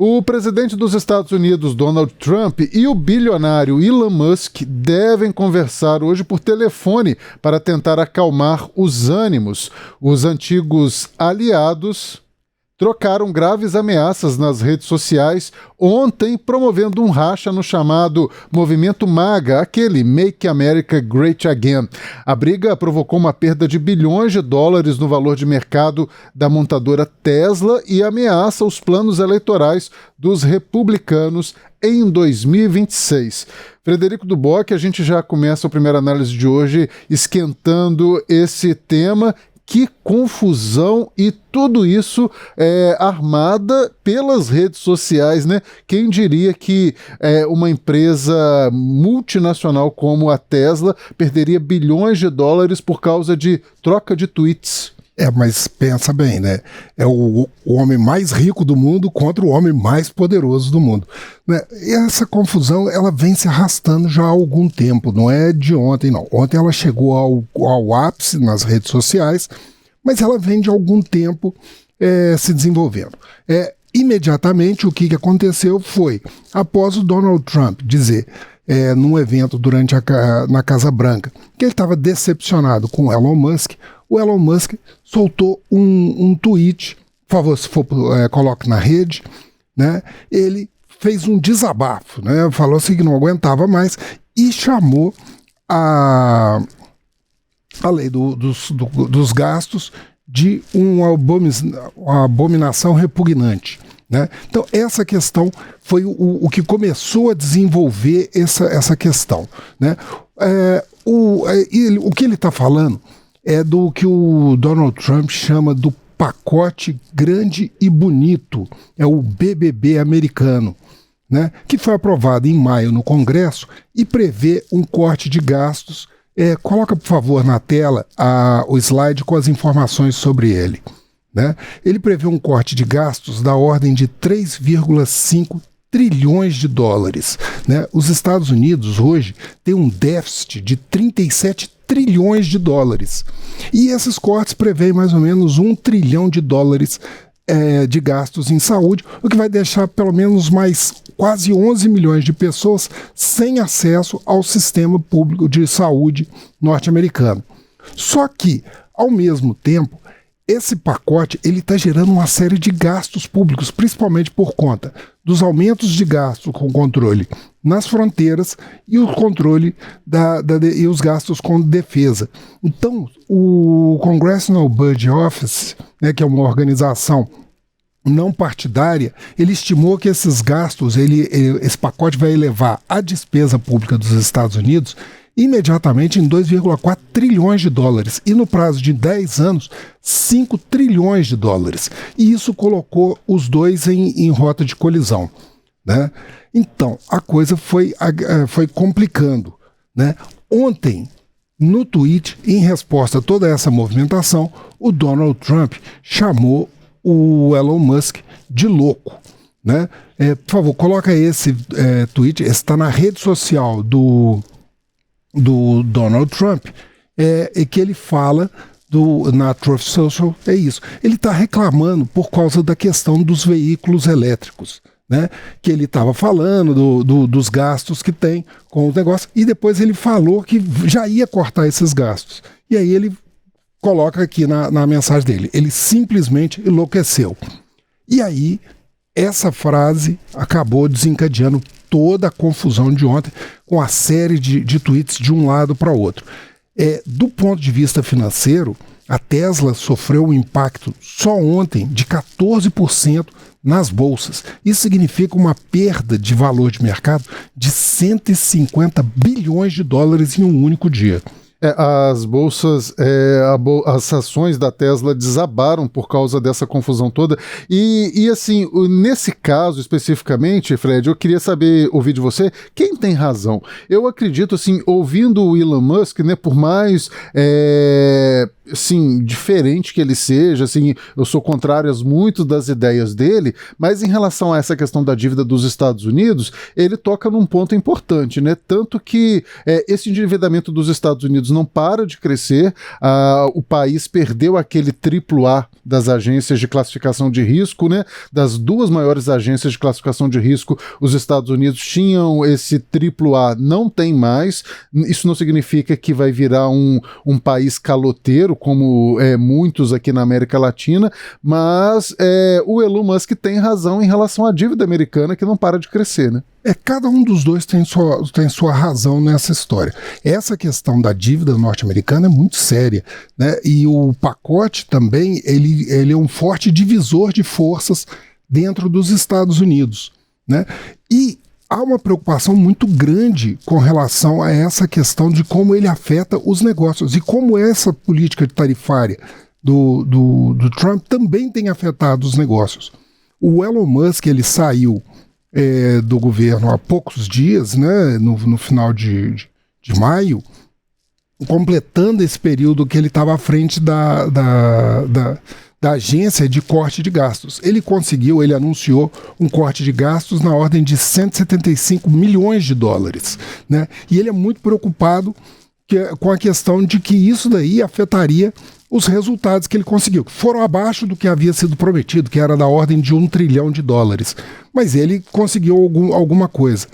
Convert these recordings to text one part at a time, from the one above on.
O presidente dos Estados Unidos, Donald Trump, e o bilionário Elon Musk devem conversar hoje por telefone para tentar acalmar os ânimos. Os antigos aliados trocaram graves ameaças nas redes sociais ontem, promovendo um racha no chamado Movimento MAGA, aquele Make America Great Again. A briga provocou uma perda de bilhões de dólares no valor de mercado da montadora Tesla e ameaça os planos eleitorais dos republicanos em 2026. Frederico Duboc, a gente já começa a primeira análise de hoje esquentando esse tema. Que confusão, e tudo isso armada pelas redes sociais, né? Quem diria que uma empresa multinacional como a Tesla perderia bilhões de dólares por causa de troca de tweets? Mas pensa bem, né? É o homem mais rico do mundo contra o homem mais poderoso do mundo, né? E essa confusão, ela vem se arrastando já há algum tempo, não é de ontem, não. Ontem ela chegou ao ápice nas redes sociais, mas ela vem de algum tempo se desenvolvendo. Imediatamente, o que aconteceu foi, após o Donald Trump dizer, num evento na Casa Branca, que ele estava decepcionado com o Elon Musk, o Elon Musk soltou um tweet, por favor, se for, coloque na rede, né? Ele fez um desabafo, né? Falou assim que não aguentava mais e chamou a lei dos gastos de uma abominação repugnante, né? Então essa questão foi o que começou a desenvolver essa questão, né? O que ele está falando é do que o Donald Trump chama do pacote grande e bonito, é o BBB americano, né, que foi aprovado em maio no Congresso e prevê um corte de gastos. Coloca, por favor, na tela o slide com as informações sobre ele, né? Ele prevê um corte de gastos da ordem de 3,5 trilhões de dólares, né? Os Estados Unidos hoje têm um déficit de 37 trilhões de dólares. E esses cortes prevêem mais ou menos 1 trilhão de dólares de gastos em saúde, o que vai deixar pelo menos mais quase 11 milhões de pessoas sem acesso ao sistema público de saúde norte-americano. Só que, ao mesmo tempo, esse pacote está gerando uma série de gastos públicos, principalmente por conta dos aumentos de gasto com controle nas fronteiras e o controle e os gastos com defesa. Então, o Congressional Budget Office, né, que é uma organização não partidária, ele estimou que esses gastos, esse pacote vai elevar a despesa pública dos Estados Unidos imediatamente em 2,4 trilhões de dólares e no prazo de 10 anos, 5 trilhões de dólares. E isso colocou os dois em rota de colisão, né? Então, a coisa foi complicando, né? Ontem, no tweet, em resposta a toda essa movimentação, o Donald Trump chamou o Elon Musk de louco, né? Por favor, coloca esse tweet, esse está na rede social do Donald Trump, que ele fala na Truth Social, é isso. Ele está reclamando por causa da questão dos veículos elétricos, né? Que ele estava falando dos gastos que tem com o negócio, e depois ele falou que já ia cortar esses gastos. E aí ele coloca aqui na mensagem dele, ele simplesmente enlouqueceu. E aí, essa frase acabou desencadeando toda a confusão de ontem, com a série de tweets de um lado para o outro. Do ponto de vista financeiro, a Tesla sofreu um impacto só ontem de 14% nas bolsas. Isso significa uma perda de valor de mercado de 150 bilhões de dólares em um único dia. As bolsas, as ações da Tesla desabaram por causa dessa confusão toda. E assim, nesse caso especificamente, Fred, eu queria ouvir de você, quem tem razão? Eu acredito, assim, ouvindo o Elon Musk, né, por mais assim, diferente que ele seja, assim, eu sou contrário a muitas das ideias dele, mas em relação a essa questão da dívida dos Estados Unidos, ele toca num ponto importante, né? Tanto que esse endividamento dos Estados Unidos não para de crescer, o país perdeu aquele AAA das agências de classificação de risco, né? Das duas maiores agências de classificação de risco, os Estados Unidos tinham esse AAA, não tem mais. Isso não significa que vai virar um país caloteiro, como muitos aqui na América Latina, mas o Elon Musk tem razão em relação à dívida americana, que não para de crescer, né? Cada um dos dois tem sua razão nessa história. Essa questão da dívida norte-americana é muito séria, né? E o pacote também, ele é um forte divisor de forças dentro dos Estados Unidos, né? E há uma preocupação muito grande com relação a essa questão de como ele afeta os negócios e como essa política tarifária do Trump também tem afetado os negócios. O Elon Musk, ele saiu do governo há poucos dias, né, no final de maio, completando esse período que ele estava à frente da agência de corte de gastos. Ele anunciou um corte de gastos na ordem de 175 milhões de dólares, né? E ele é muito preocupado com a questão de que isso daí afetaria os resultados que ele conseguiu, que foram abaixo do que havia sido prometido, que era da ordem de $1 trilhão. Mas ele conseguiu alguma coisa.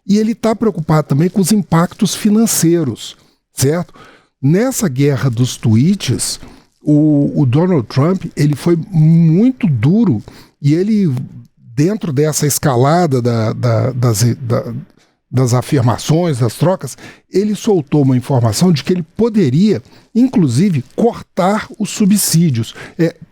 E ele está preocupado também com os impactos financeiros, certo? Nessa guerra dos tweets, o Donald Trump, ele foi muito duro e ele, dentro dessa escalada das afirmações, das trocas, ele soltou uma informação de que ele poderia, inclusive, cortar os subsídios.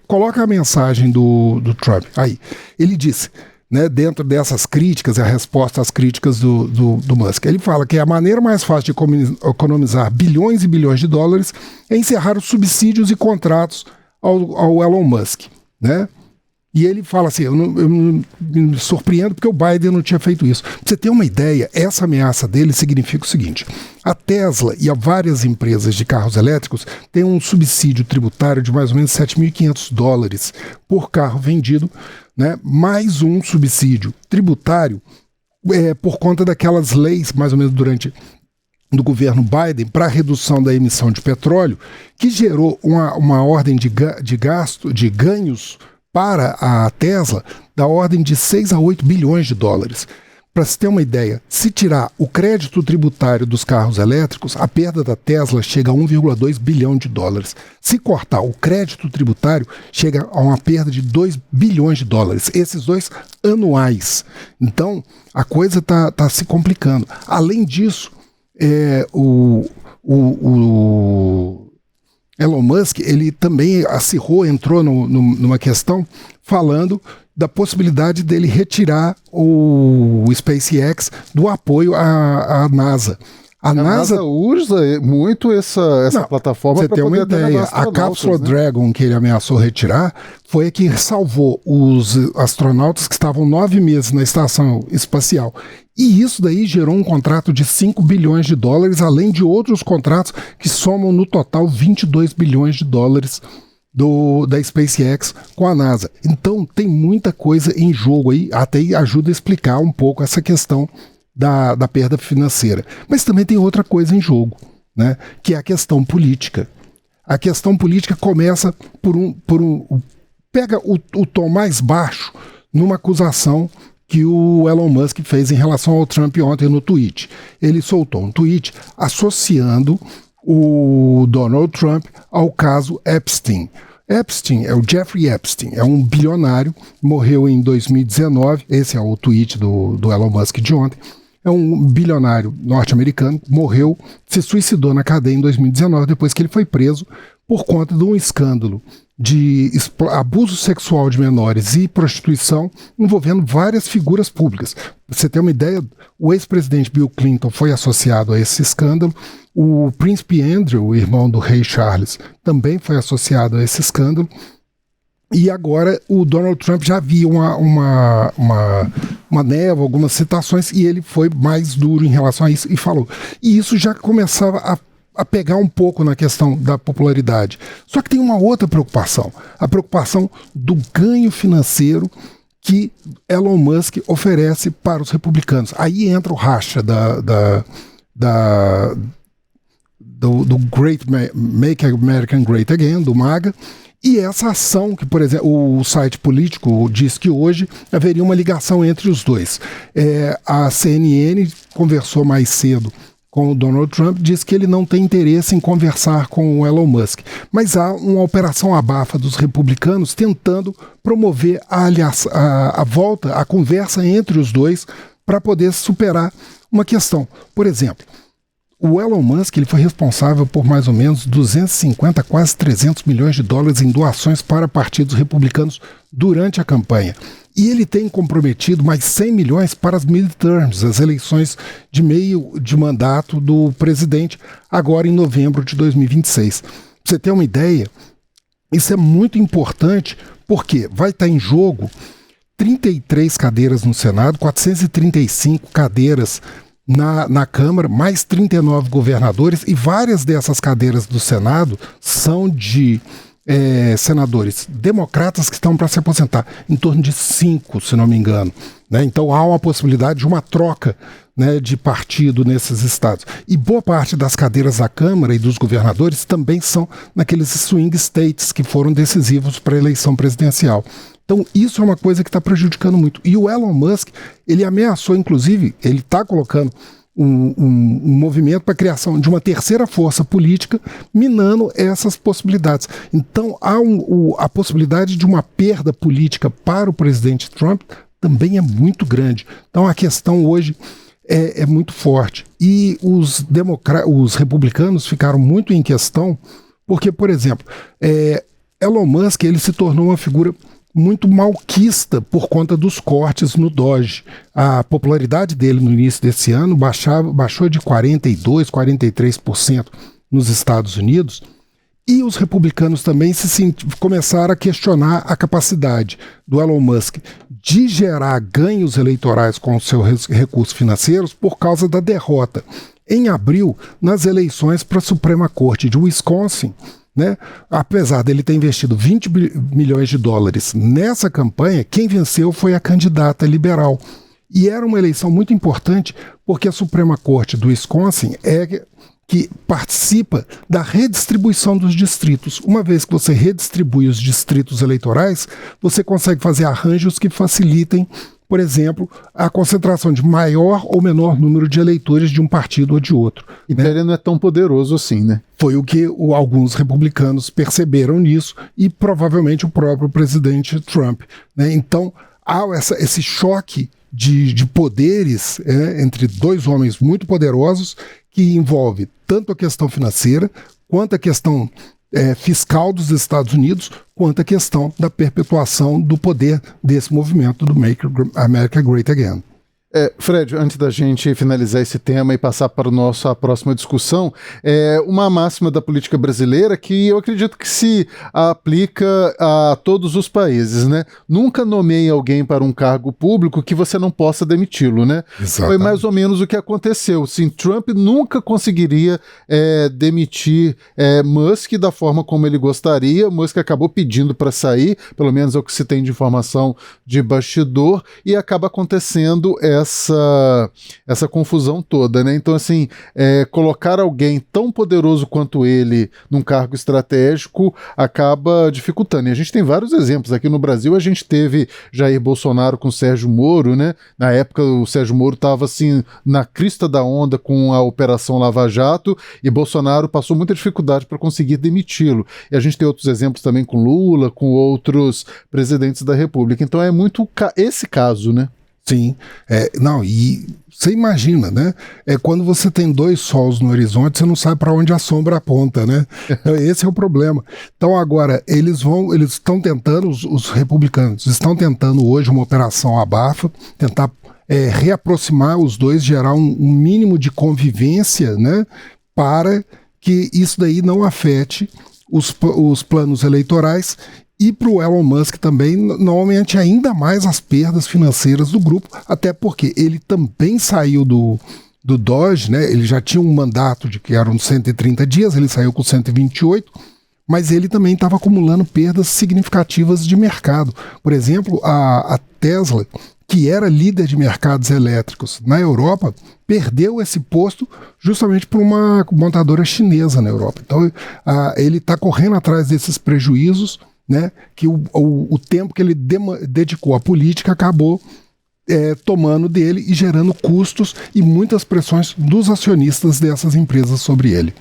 Coloca a mensagem do Trump aí. Ele disse, né, dentro dessas críticas, a resposta às críticas do Musk, ele fala que a maneira mais fácil de economizar bilhões e bilhões de dólares é encerrar os subsídios e contratos ao Elon Musk, né? E ele fala assim, eu me surpreendo porque o Biden não tinha feito isso. Pra você ter uma ideia, essa ameaça dele significa o seguinte: a Tesla e várias empresas de carros elétricos têm um subsídio tributário de mais ou menos $7.500 por carro vendido, né? Mais um subsídio tributário por conta daquelas leis, mais ou menos do governo Biden, para a redução da emissão de petróleo, que gerou uma ordem de ganhos para a Tesla da ordem de 6 a 8 bilhões de dólares. Para se ter uma ideia, se tirar o crédito tributário dos carros elétricos, a perda da Tesla chega a 1,2 bilhão de dólares. Se cortar o crédito tributário, chega a uma perda de 2 bilhões de dólares. Esses dois anuais. Então, a coisa está se complicando. Além disso, o Elon Musk, ele também entrou numa questão falando da possibilidade dele retirar o SpaceX do apoio à NASA. A NASA usa muito essa plataforma para poder ter uma ideia. A cápsula Dragon, que ele ameaçou retirar, foi a que salvou os astronautas que estavam 9 meses na estação espacial. E isso daí gerou um contrato de 5 bilhões de dólares, além de outros contratos que somam no total 22 bilhões de dólares da SpaceX com a NASA. Então tem muita coisa em jogo aí, até ajuda a explicar um pouco essa questão da perda financeira. Mas também tem outra coisa em jogo, né? Que é a questão política. A questão política começa pega o tom mais baixo numa acusação que o Elon Musk fez em relação ao Trump ontem no tweet. Ele soltou um tweet associando o Donald Trump ao caso Epstein. Epstein é o Jeffrey Epstein, é um bilionário, morreu em 2019, esse é o tweet do Elon Musk de ontem. É um bilionário norte-americano, morreu, se suicidou na cadeia em 2019, depois que ele foi preso por conta de um escândalo de abuso sexual de menores e prostituição envolvendo várias figuras públicas. Pra você ter uma ideia, o ex-presidente Bill Clinton foi associado a esse escândalo, o príncipe Andrew, o irmão do rei Charles, também foi associado a esse escândalo. E agora o Donald Trump já havia uma névoa, algumas citações, e ele foi mais duro em relação a isso e falou. E isso já começava a pegar um pouco na questão da popularidade. Só que tem uma outra preocupação, a preocupação do ganho financeiro que Elon Musk oferece para os republicanos. Aí entra o racha do Make America Great Again, do MAGA, e essa ação que, por exemplo, o site político diz que hoje haveria uma ligação entre os dois. A CNN conversou mais cedo com o Donald Trump, diz que ele não tem interesse em conversar com o Elon Musk. Mas há uma operação abafa dos republicanos tentando promover a volta, a conversa entre os dois para poder superar uma questão. Por exemplo, o Elon Musk ele foi responsável por mais ou menos 250, quase 300 milhões de dólares em doações para partidos republicanos durante a campanha. E ele tem comprometido mais 100 milhões para as midterms, as eleições de meio de mandato do presidente, agora em novembro de 2026. Pra você ter uma ideia, isso é muito importante porque vai estar em jogo 33 cadeiras no Senado, 435 cadeiras na Câmara, mais 39 governadores, e várias dessas cadeiras do Senado são de senadores democratas que estão para se aposentar, em torno de 5, se não me engano. Né? Então há uma possibilidade de uma troca, né, de partido nesses estados. E boa parte das cadeiras da Câmara e dos governadores também são naqueles swing states que foram decisivos para a eleição presidencial. Então isso é uma coisa que está prejudicando muito. E o Elon Musk, ele ameaçou, inclusive, ele está colocando um movimento para a criação de uma terceira força política, minando essas possibilidades. Então há a possibilidade de uma perda política para o presidente Trump também é muito grande. Então a questão hoje é muito forte. E os republicanos ficaram muito em questão porque, por exemplo, Elon Musk ele se tornou uma figura muito malquista por conta dos cortes no Doge. A popularidade dele no início desse ano baixou de 42%, 43% nos Estados Unidos, e os republicanos também começaram a questionar a capacidade do Elon Musk de gerar ganhos eleitorais com os seus recursos financeiros por causa da derrota em abril nas eleições para a Suprema Corte de Wisconsin. Né? Apesar dele ter investido 20 milhões de dólares nessa campanha, quem venceu foi a candidata liberal. E era uma eleição muito importante porque a Suprema Corte do Wisconsin que participa da redistribuição dos distritos. Uma vez que você redistribui os distritos eleitorais, você consegue fazer arranjos que facilitem, por exemplo, a concentração de maior ou menor número de eleitores de um partido ou de outro. Então ele não é tão poderoso assim, né? Foi o que alguns republicanos perceberam nisso e provavelmente o próprio presidente Trump. Né? Então há esse choque de poderes entre dois homens muito poderosos que envolve tanto a questão financeira quanto a questão fiscal dos Estados Unidos, quanto a questão da perpetuação do poder desse movimento do Make America Great Again. Fred, antes da gente finalizar esse tema e passar para a próxima discussão, uma máxima da política brasileira que eu acredito que se aplica a todos os países, né? Nunca nomeie alguém para um cargo público que você não possa demiti-lo, né? Exatamente. Foi mais ou menos o que aconteceu. Sim, Trump nunca conseguiria demitir Musk da forma como ele gostaria. Musk acabou pedindo para sair, pelo menos é o que se tem de informação de bastidor, e acaba acontecendo essa confusão toda, né? Então, assim, colocar alguém tão poderoso quanto ele num cargo estratégico acaba dificultando. E a gente tem vários exemplos. Aqui no Brasil, a gente teve Jair Bolsonaro com Sérgio Moro, né? Na época, o Sérgio Moro estava, assim, na crista da onda com a Operação Lava Jato, e Bolsonaro passou muita dificuldade para conseguir demiti-lo. E a gente tem outros exemplos também com Lula, com outros presidentes da República. Então, é muito esse caso, né? Sim, e você imagina, né? Quando você tem dois sols no horizonte, você não sabe para onde a sombra aponta, né? Então, esse é o problema. Então agora, eles estão tentando, os republicanos estão tentando hoje uma operação abafa, tentar reaproximar os dois, gerar um mínimo de convivência, né? Para que isso daí não afete os planos eleitorais. E para o Elon Musk também, normalmente, ainda mais as perdas financeiras do grupo, até porque ele também saiu do Doge, né? Ele já tinha um mandato de que eram 130 dias, ele saiu com 128, mas ele também estava acumulando perdas significativas de mercado. Por exemplo, a Tesla, que era líder de mercados elétricos na Europa, perdeu esse posto justamente por uma montadora chinesa na Europa. Então, ele está correndo atrás desses prejuízos, né, que o tempo que ele dedicou à política acabou tomando dele e gerando custos e muitas pressões dos acionistas dessas empresas sobre ele.